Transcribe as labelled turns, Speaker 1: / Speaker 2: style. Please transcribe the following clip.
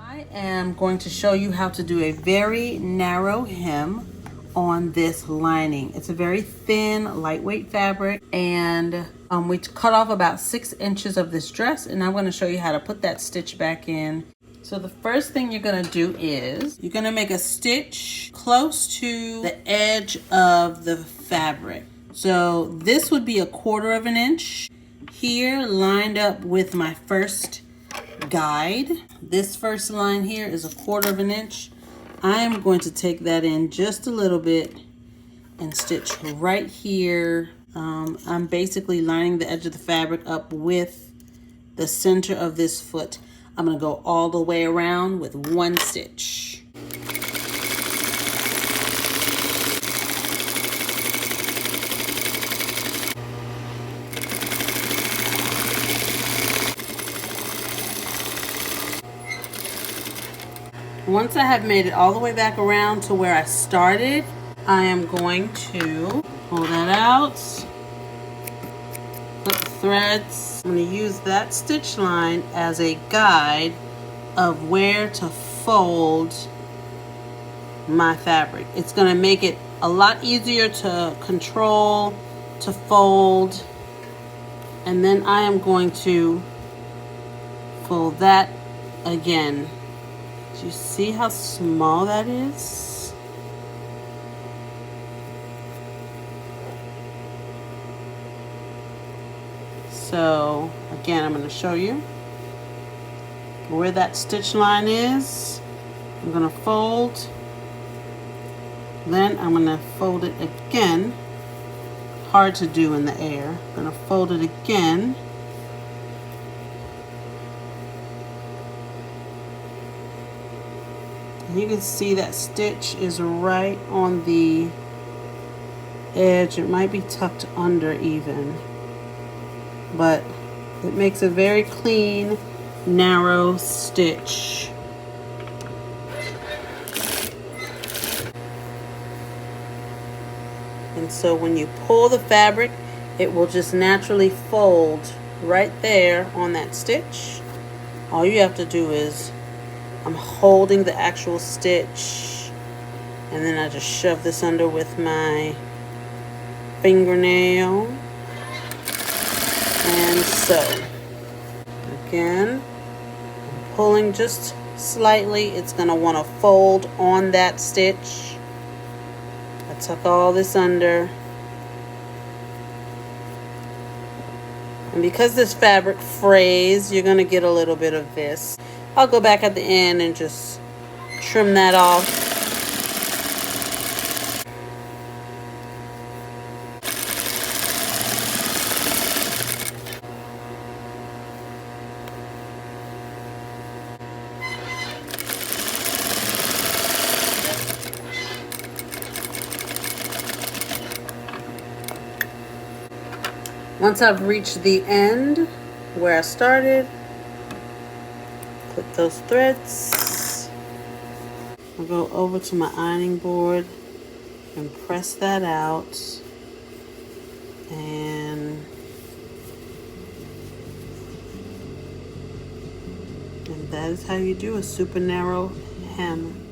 Speaker 1: I am going to show you how to do a very narrow hem on this lining. It's a very thin, lightweight fabric, and we cut off about 6 inches of this dress, and I'm going to show you how to put that stitch back in. So the first thing you're going to do is you're going to make a stitch close to the edge of the fabric. So this would be 1/4 of an inch here, lined up with my first guide. This first line here is 1/4 of an inch. I am going to take that in just a little bit and stitch right here. I'm basically lining the edge of the fabric up with the center of this foot. I'm going to go all the way around with 1 stitch. Once I have made it all the way back around to where I started, I am going to pull that out, put the threads. I'm going to use that stitch line as a guide of where to fold my fabric. It's going to make it a lot easier to control, to fold, and then I am going to fold that again. Do you see how small that is? So again, I'm going to show you where that stitch line is. I'm going to fold, then I'm going to fold it again. Hard to do in the air. I'm going to fold it again. You can see that stitch is right on the edge. It might be tucked under even, but it makes a very clean, narrow stitch. And so when you pull the fabric, it will just naturally fold right there on that stitch. All you have to do is I'm holding the actual stitch, and then I just shove this under with my fingernail and sew. Again, I'm pulling just slightly. It's going to want to fold on that stitch. I tuck all this under. And because this fabric frays, you're going to get a little bit of this. I'll go back at the end and just trim that off. Once I've reached the end where I started, clip those threads. I'll go over to my ironing board and press that out, and that is how you do a super narrow hem.